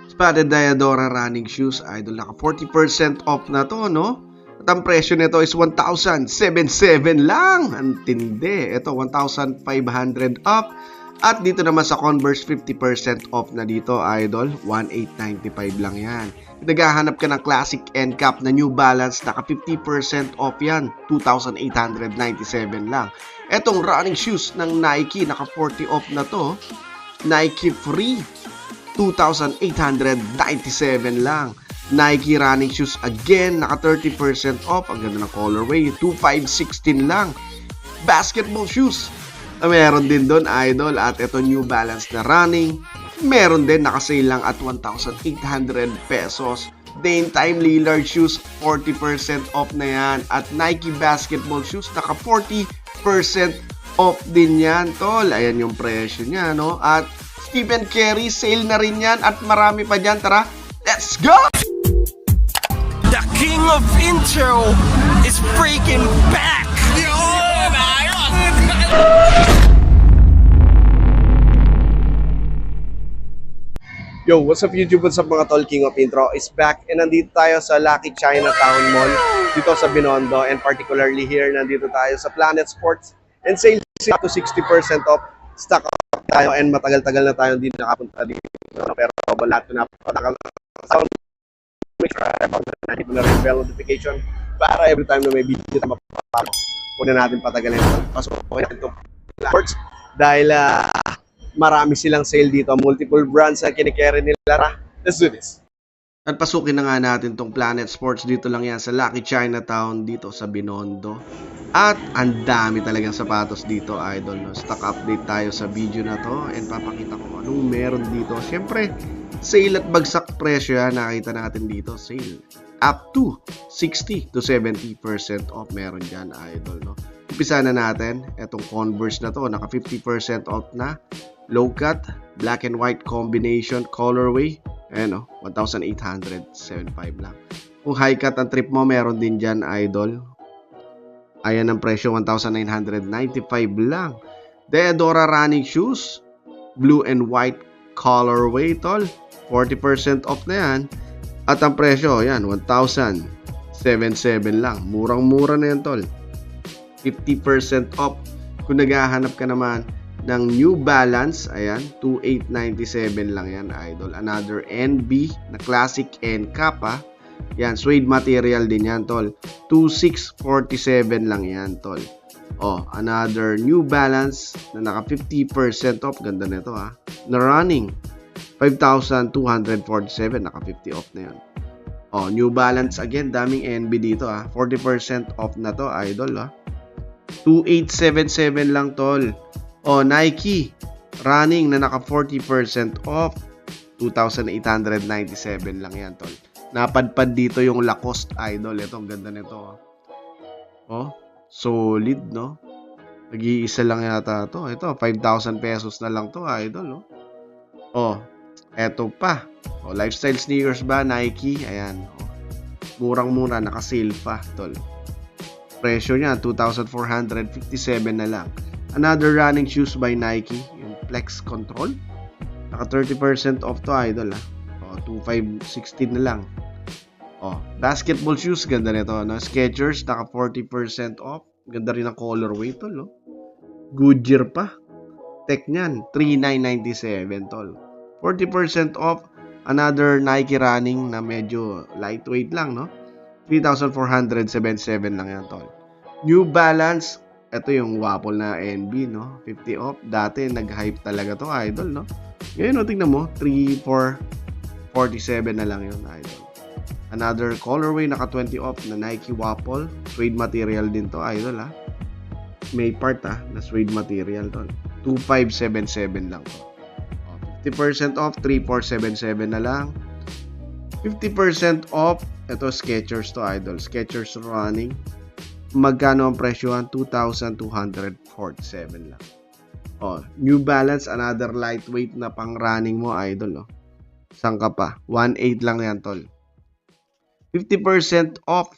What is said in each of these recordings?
Spada Diadora running shoes, idol, naka 40% off na to, no? At ang presyo nito is 1,077 lang. Ang tindi. Ito, 1,500 off. At dito naman sa Converse, 50% off na dito, idol. 1,895 lang yan. Naghahanap ka ng classic end cap na New Balance, naka 50% off yan. 2,897 lang. Etong running shoes ng Nike, naka 40 off na to. Nike Free, 2,897 lang. Nike running shoes again, naka 30% off. Ang ganda ng colorway, 2,516 lang. Basketball shoes, meron din doon, idol. At ito New Balance na running, meron din, naka-sale lang at 1,800 pesos. Dame Time Lillard shoes, 40% off na yan. At Nike basketball shoes, naka 40% off din yan, tol. Ayan yung presyo niya, no? At Stephen Curry, sale na rin yan. At marami pa dyan. Tara, let's go! The king of intro is freaking back! Yo, what's up YouTube? What's up mga tol? King of Intro is back. And nandito tayo sa Lucky Chinatown Mall dito sa Binondo. And particularly here, nandito tayo sa Planet Sports. And sale up to 60% off. Stock up tayo and matagal-tagal na tayo hindi nakapunta dito. Pero lahat na sound, make sure na-hit mo na rin bell notification para every time na may video na mapapapasok. Huwag na natin patagalin ito. Pasukin natin itong sports dahil marami silang sale dito. Multiple brands na kinikere nila. Let's do this. At pasukin na nga natin tong Planet Sports. Dito lang yan sa Lucky Chinatown dito sa Binondo. At ang dami talagang sapatos dito, idol. No? Stock update tayo sa video na to. And papakita ko anong meron dito. Siyempre, sale at bagsak presyo yan. Nakita natin dito. Sale up to 60 to 70% off meron dyan, idol. No? Umpisa na natin. Etong Converse na to. Naka 50% off na. Low cut, black and white combination, colorway, ayan o, 1,875 lang. Kung high cut ang trip mo, meron din dyan, idol. Ayan ang presyo, 1,995 lang. Diadora running shoes, blue and white colorway, tol. 40% off na yan. At ang presyo, ayan, 1,077 lang. Murang-mura na yan, tol. 50% off. Kung naghahanap ka naman ng New Balance, ayan, 2,897 lang yan, idol. Another NB na classic end cap, ha. Yan, suede material din yan, tol. 2,647 lang yan, tol. Oh, another New Balance na naka 50% off. Ganda nito, ha. Na running, 5,247, naka 50 off na yan. Oh, New Balance again, daming NB dito, ha. 40% off na to, idol, ha. 2,877 lang, tol. O, Nike, running na naka 40% off, 2,897 lang yan, tol. Napadpad dito yung Lacoste, idol. Ito, ang ganda nito. Oh, solid, no? Nag-iisa lang yata to. Ito, 5,000 pesos na lang to, idol, oh. Eto pa. Oh, lifestyle sneakers ba, Nike? Ayan. Oh. Murang-mura, naka-sale pa, tol. Presyo niya, 2,457 na lang. Another running shoes by Nike, yung Flex Control. Naka 30% off to, idol, ha. Oh, 2,516 na lang. Oh, basketball shoes, ganda nito, no? Skechers, naka 40% off. Ganda rin ang colorway, tol, no? Goodyear pa. Tech niyan, 3,997, tol. 40% off. Another Nike running na medyo lightweight lang, no? 3,477 lang yan, tol. New Balance, ito yung waffle na NB, no? 50 off. Dati, nag-hype talaga to, idol, no? Ngayon, no, tingnan mo, 3,447 na lang yun, idol. Another colorway, naka 20 off na Nike waffle. Suede material din to, idol, ha? May part, ha, na suede material, tol. 2,577 lang to. 50% off, 3,477 na lang. 50% off, ito Skechers to, idol. Skechers running. Magkano ang presyohan? 2,247 lang. Oh, New Balance, another lightweight na pang running mo, idol, oh. Saan ka pa? 1,800 lang yan, tol. 50% off.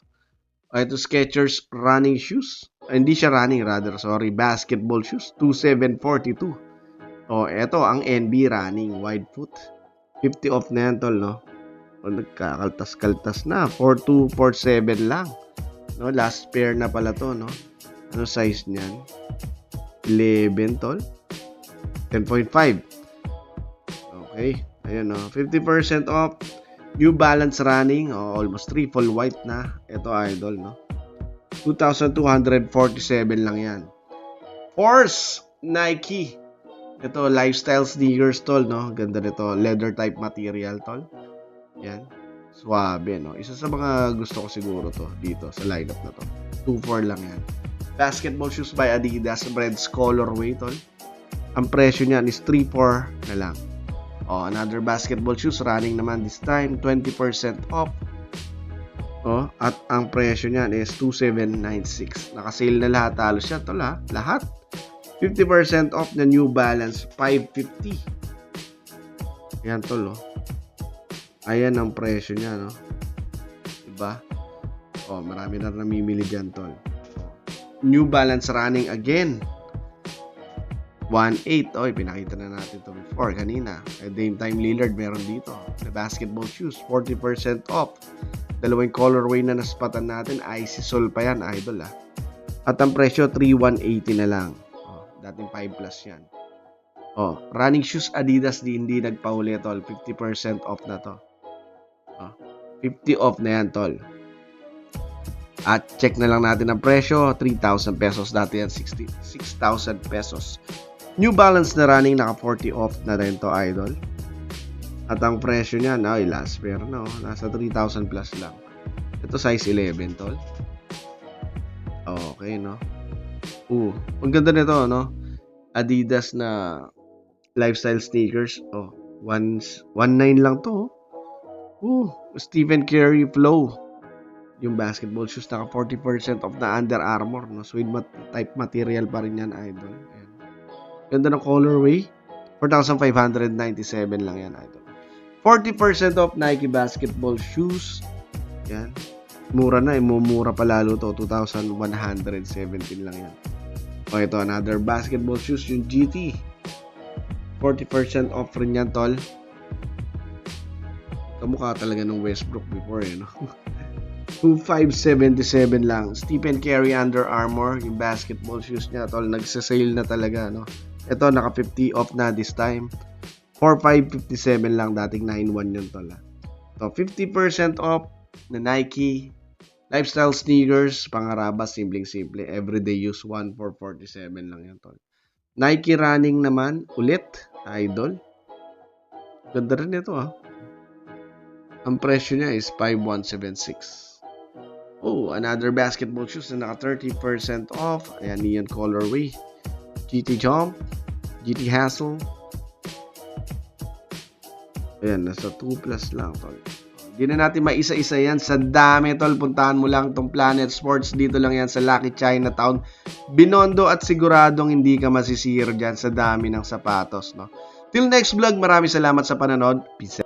Ito Skechers running shoes. Hindi siya running, rather, sorry. Basketball shoes, 2,742. Oh, ito ang NB running wide foot. 50 off na yan, tol, no? O, nagkakaltas-kaltas na. 42, 47 lang. No, last pair na pala to, no? Ano size niyan? 11, tol. 10.5. Okay. Ayun, no? 50% off. New Balance running. Oh, almost triple white na. Ito, idol, no? 2,247 lang yan. Force Nike. Ito, lifestyle sneakers, tol, no? Ganda nito. Leather type material, tol. Yan. Suwabe, no? Isa sa mga gusto ko siguro to dito sa lineup na to. 2.4 lang yan. Basketball shoes by Adidas. Reds colorway, tol. Ang presyo niyan is 3.4 na lang. Oh, another basketball shoes running naman this time. 20% off. Oh, at ang presyo niyan is 2,796. Naka-sale na lahat. Halos yan, tol, ha? Lahat. 50% off na New Balance 550. Yan, tol, oh. Ayan ang presyo niya, no? Diba? Oh, marami na namimili dyan, tol. New Balance running again. 1.8. Oh, pinakita na natin to before, kanina. Dame Time Lillard meron dito. The basketball shoes, 40% off. Dalawang colorway na naspatan natin. Icy Sol pa yan, idol, ah. At ang presyo, 3,180 na lang. Oh, dating 5 plus yan. Oh, running shoes Adidas hindi nagpahuli, tol. 50% off na to. Oh, 50 off na yan, tol. At check na lang natin ang presyo, 3,000 pesos. Dati yan, 6,000 pesos. New Balance na running, naka 40 off na rin to, idol. At ang presyo niya, ay last pair na, oh, nasa 3,000 plus lang. Ito size 11, tol. Okay, no? Ang ganda nito, no? Adidas na lifestyle sneakers. Oh, 1.9 lang to. Stephen Curry Flow. Yung basketball shoes, naka 40% off na Under Armour, no? Suede type material pa rin yan, idol. Ayan. Ganda ng colorway. 4,597 lang yan, idol. 40% off Nike basketball shoes. Yan. Mura na, mumura pa lalo to. 2,117 lang yan. O, ito, another basketball shoes, yung GT. 40% off rin yan, tol. Kamukha talaga ng Westbrook before, no? 2,577 lang. Stephen Curry Under Armour, yung basketball shoes niya, tol. Nagsasale na talaga, no? Ito, naka 50 off na this time. 4,557 lang, dating 9,1 yun, tol. So, 50% off na Nike lifestyle sneakers, pangarabas, simpleng-simple, everyday use, 1,447 lang yan, tol. Nike running naman, ulit, idol. Ganda rin ito, ha. Ang presyo niya is 5,176. Oh, another basketball shoes na naka 30% off. Ayan, neon colorway. GT Jump, GT Hassle. Ayan, nasa 2 plus lang, tol. Hindi na natin maisa-isa yan. Sa dami, tol. Puntahan mo lang tong Planet Sports. Dito lang yan sa Lucky Chinatown. Binondo at siguradong hindi ka masisiro dyan sa dami ng sapatos, no? Till next vlog, maraming salamat sa panonood. Peace out.